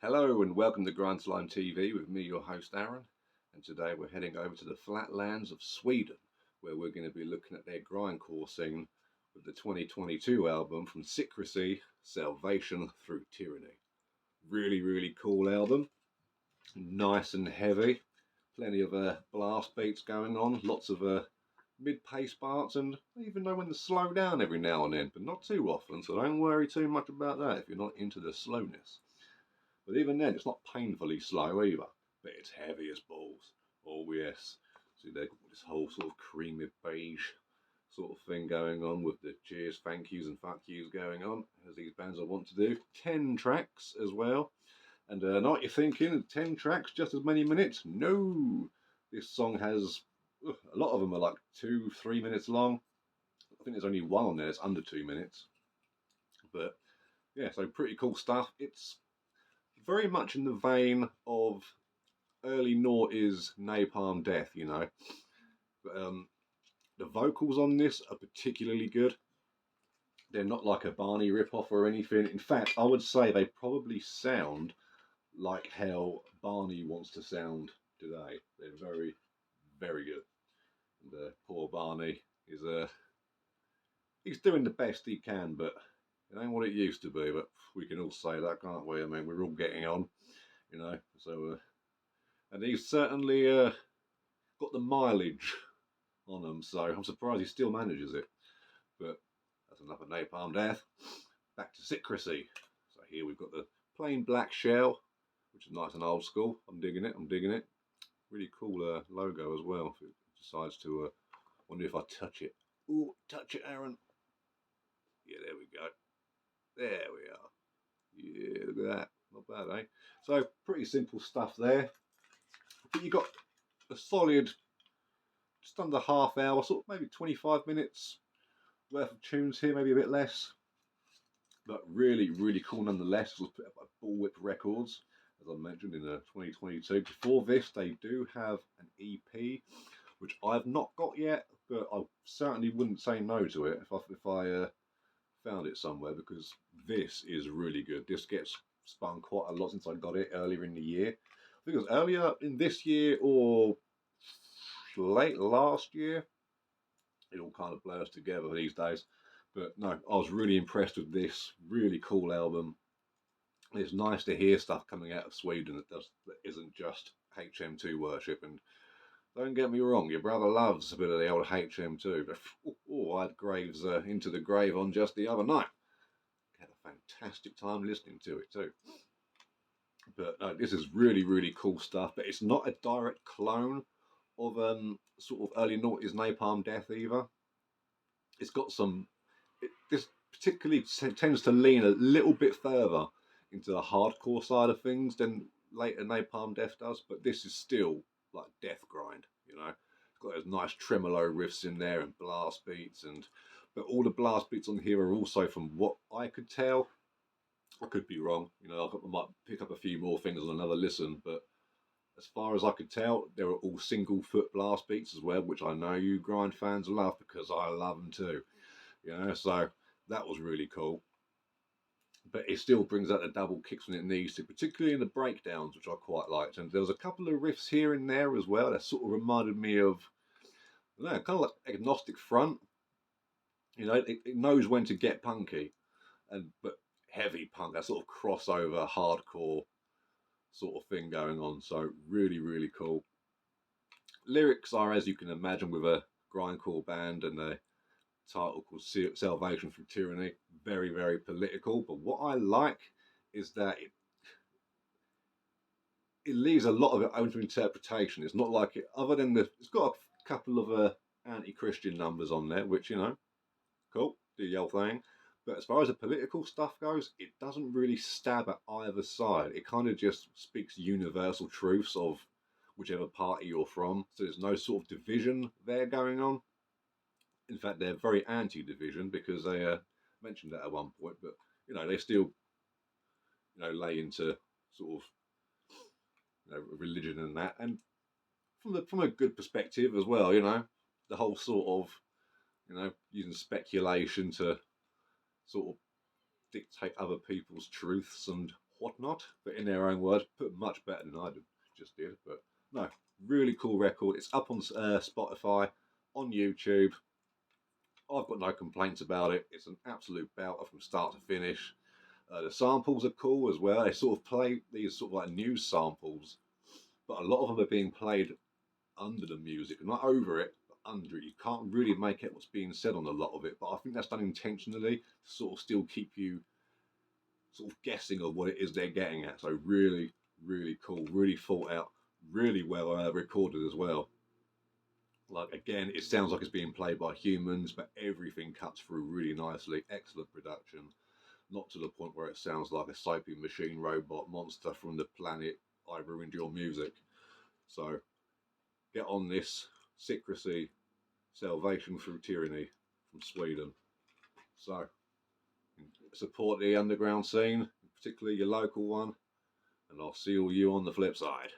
Hello and welcome to Grindcore TV with me, your host Aaron. And today we're heading over to the flatlands of Sweden, where we're going to be looking at their grindcore scene with the 2022 album from Sickrecy, Salvation Through Tyranny. Really cool album, nice and heavy, plenty of blast beats going on, lots of mid-pace parts, and I even know when to slow down every now and then, but not too often, so don't worry too much about that if you're not into the slowness. But even then, it's not painfully slow either. But it's heavy as balls. Oh yes. See, they've got this whole sort of creamy beige sort of thing going on with the cheers, thank yous and fuck yous going on, as these bands I want to do. 10 tracks as well. And not what you're thinking, 10 tracks, just as many minutes? No! This song has, a lot of them are like 2-3 minutes long. I think there's only one on there that's under 2 minutes. But yeah, so pretty cool stuff. It's very much in the vein of early noughties Napalm Death, you know. But, the vocals on this are particularly good. They're not like a Barney ripoff or anything. In fact, I would say they probably sound like how Barney wants to sound today. They're very good. And poor Barney is he's doing the best he can, but it ain't what it used to be. But we can all say that, can't we? I mean, we're all getting on, you know. So, and he's certainly got the mileage on him. So I'm surprised he still manages it. But that's enough of Napalm Death. Back to Sickrecy. So here we've got the plain black shell, which is nice and old school. I'm digging it. Really cool logo as well. If it decides to, wonder if I touch it. Ooh, touch it, Aaron. Yeah, there we go. There we are. Yeah, look at that. Not bad, eh? So, pretty simple stuff there. But you got a solid, just under half hour, sort of maybe 25 minutes worth of tunes here, maybe a bit less. But really cool nonetheless. It was put up by Bullwhip Records, as I mentioned, in 2022. Before this, they do have an EP, which I've not got yet, but I certainly wouldn't say no to it if I found it somewhere, because this is really good. This gets spun quite a lot since I got it earlier in the year. I think it was earlier in this year or late last year. It all kind of blurs together these days. But no, I was really impressed with this. Really cool album. It's nice to hear stuff coming out of Sweden that isn't just HM2 worship. And don't get me wrong, your brother loves a bit of the old HM2. But I had Graves Into the Grave on just the other night. Had a fantastic time listening to it too. But no, this is really cool stuff. But it's not a direct clone of sort of early noughties Napalm Death either. It's got some. This particularly tends to lean a little bit further into the hardcore side of things than later Napalm Death does. But this is still like death grind, you know. It's got those nice tremolo riffs in there and blast beats, but all the blast beats on here are also, from what I could tell, I could be wrong, you know, I might pick up a few more things on another listen, but as far as I could tell, they were all single foot blast beats as well, which I know you grind fans love, because I love them too, you know. So that was really cool. But it still brings out the double kicks when it needs to, particularly in the breakdowns, which I quite liked. And there was a couple of riffs here and there as well that sort of reminded me of, I don't know, kind of like Agnostic Front. You know, it knows when to get punky, but heavy punk, that sort of crossover hardcore sort of thing going on. So really cool. Lyrics are, as you can imagine, with a grindcore band and a title called Salvation from Tyranny, very political. But what I like is that it leaves a lot of it open to interpretation. It's not like it, other than it's got a couple of anti-Christian numbers on there, which, you know, cool, do your thing. But as far as the political stuff goes, it doesn't really stab at either side. It kind of just speaks universal truths of whichever party you're from. So there's no sort of division there going on. In fact, they're very anti-division, because they mentioned that at one point. But, you know, they still, you know, lay into sort of, you know, religion and that. And from a good perspective as well, you know, the whole sort of, you know, using speculation to sort of dictate other people's truths and whatnot, but in their own words, put much better than I just did. But no, really cool record. It's up on Spotify, on YouTube. I've got no complaints about it. It's an absolute belter from start to finish. The samples are cool as well. They sort of play these sort of like new samples, but a lot of them are being played under the music, not over it, but under it. You can't really make out what's being said on a lot of it, but I think that's done intentionally to sort of still keep you sort of guessing of what it is they're getting at. So really, really cool, really thought out, really well recorded as well. Like again, it sounds like it's being played by humans, but everything cuts through really nicely. Excellent production, not to the point where it sounds like a soapy machine robot monster from the planet I Ruined Your Music. So get on this. Sickrecy, Salvation Through Tyranny from Sweden. So support the underground scene, particularly your local one, and I'll see all you on the flip side.